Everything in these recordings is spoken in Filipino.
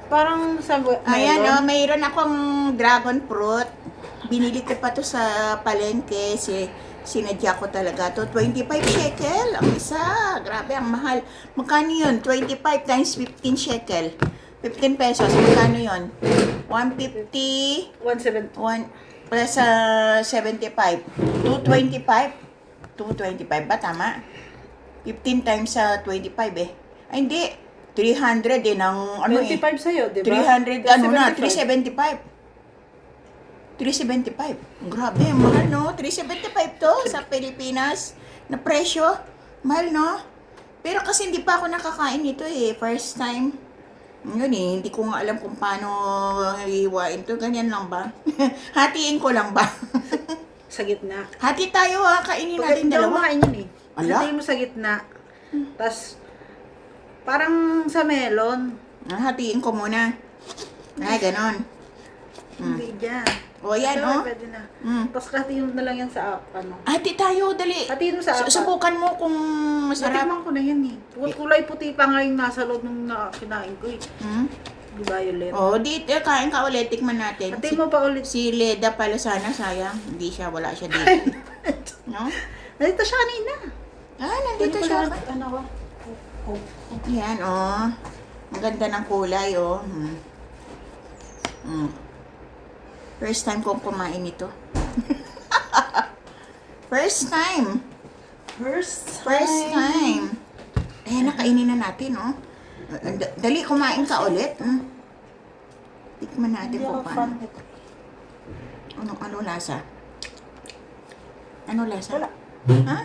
Parang sa Ayan, melon. mayroon akong dragon fruit. Binili ko pa to sa palengke. Sinadya ko talaga to. 25 shekel ang isa. Grabe, ang mahal. Magkano yun? 25 times 15 shekel. 15 pesos. Magkano yun? 150. 1.7. 1 plus 75. 225. 225 ba? Tama? 15 times 25 eh. Ay, hindi. 300 eh ng ano 25 sa'yo, di ba? 300 ano na, 375. 375. Grabe, mahal no? 375 to sa Pilipinas na presyo. Mahal no? Pero kasi hindi pa ako nakakain nito eh. First time. Yun eh, hindi ko nga alam kung paano hiwain to. Ganyan lang ba? Hatiin ko lang ba? Sa gitna. Hati tayo ha, kainin natin Ikaw dalawa. makain yun eh. Ala? Hatayin mo sa gitna. Tapos, parang sa melon. Hatiin ko muna. Ay, ganon. Hindi dyan. O yan, Pero oh. pwede na. Mm. Tapos hatiin mo na lang yan sa ano. Hati tayo, dali. Hatiin mo sa apat. Subukan mo kung masarap. Natikman ko na yan eh. Kulay puti pa nga yung nasa loob ng kinain ko eh. Hmm? Di violet. Oh, dito, kain ka ulit. Tikman natin. Hatiin mo pa ulit. Si Leda pala sana, sayang. Hindi siya, wala siya dito. No? Nandito siya kanina. Nandito siya. Ano ko? Yan, oh. Ang ganda ng kulay, oh. First time kong kumain ito. First time. First Time. Nakainin na natin, oh. Dali, kumain ka ulit. Tikman natin Hindi kung ako paano. fan nito. Ano lasa? Ano lasa? Wala. Ha?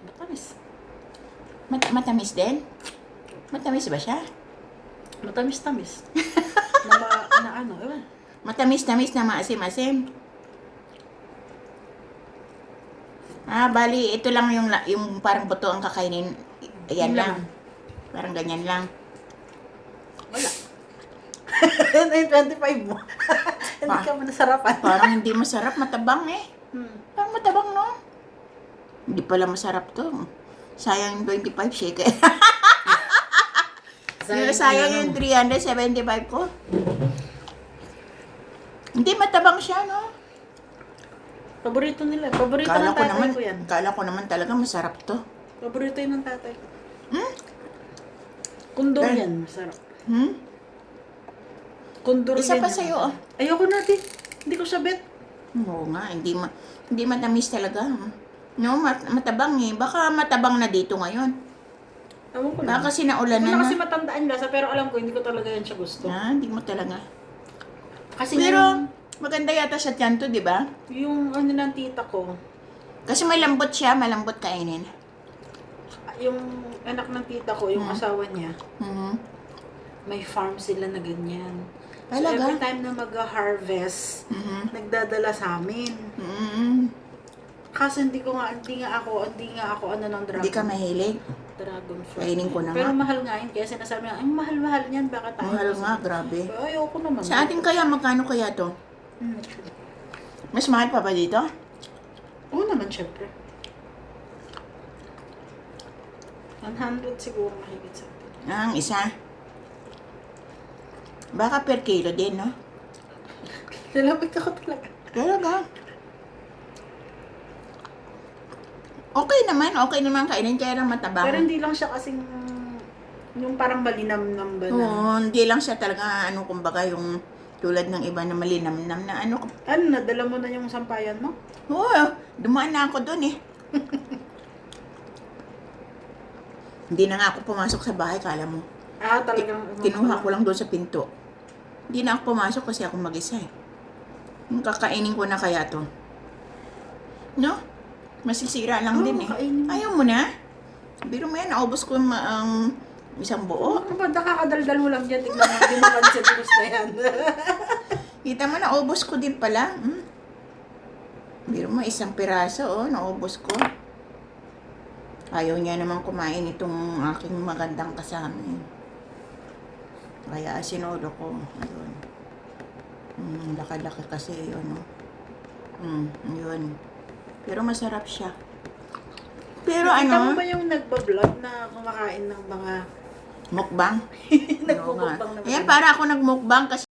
Matamis. Matamis din? Matamis ba siya? Matamis-tamis. na ano, ewan. Matamis-tamis na maasim-asim. Bali, ito lang yung parang buto ang kakainin. Ayan Yun lang. lang. Parang ganyan lang. Wala. Yan yung 25 mo. Hindi ka mo nasarapan. Parang hindi masarap, matabang eh. Parang matabang, no? Hindi pala masarap to. Sayang yung 25 shekel. Sayang yung 375 ko. Hindi matabang siya, no? Paborito nila. Paborito ng tatay ko yan. Kala ko naman talaga masarap to. Paborito yun ng tatay ko. Kundor Eh. yan. Masarap. Kundor Isa yan. pa sa'yo, oh. Ayoko natin. Hindi ko siya bet. Oo nga, hindi matamis talaga. No, matabang eh. Baka matabang na dito ngayon. Ewan ko lang. Baka kasi naulan Hindi na ko na kasi na. matandaan lasa, pero alam ko, hindi ko talaga yan siya gusto. Hindi mo talaga. Kasi Pero, maganda yata sa tiyan to, di ba? yung ano ng tita ko, Kasi malambot siya, malambot kainin. yung anak ng tita ko, yung asawa niya, Mhm. may farm sila na ganyan. So Talaga? every time na mag-harvest, Mhm. nagdadala sa amin. Mhm. Kaso hindi nga ako ano ng dragon. Hindi ka mahilig. Dragon fruit. Kainin ko na Pero nga. mahal nga yun, kaya sinasabi niya, ang mahal-mahal niyan, baka tayo. Mahal nga, grabe. Pero ayoko naman. Sa atin kaya, magkano kaya to? Mas mahal pa ba dito? Oo naman, syempre. 100 siguro mahigit sa atin. Ang isa. Baka per kilo din, no? Lalapit ako talaga. Talaga. Okay naman kainin, kaya lang matabang. Pero hindi lang siya kasing yung parang malinamnam ba na. Oo, hindi lang siya talaga, kumbaga yung tulad ng iba na malinamnam na ano. Ano, nadala mo na yung sampayan mo? Oo, dumaan na ako doon eh. Hindi na nga ako pumasok sa bahay, kala mo. Talagang. Kinuha ko lang doon sa pinto. Hindi na ako pumasok kasi ako mag-isa eh. Kakainin ko na kaya to. No? Masisira lang din eh. Kainin mo. Ayaw mo na? Biro mo yan, naubos ko ang isang buo. Ano ba, nakakadaldal mo lang dyan. Tignan mo, hindi mo pansin gusto yan. Kita mo, naubos ko din pala. Biro mo, isang piraso, naubos ko. Ayaw niya naman kumain itong aking magandang kasama. Kaya sinulo ko. Ayun. Laki-laki kasi yun, no? Yun. Pero masarap siya. Pero Nakita mo ano? ba yung nagbablog na kumakain ng mga Mukbang. Oo nga. Nagmumukbang naman. Ayan, para ako nagmukbang kasi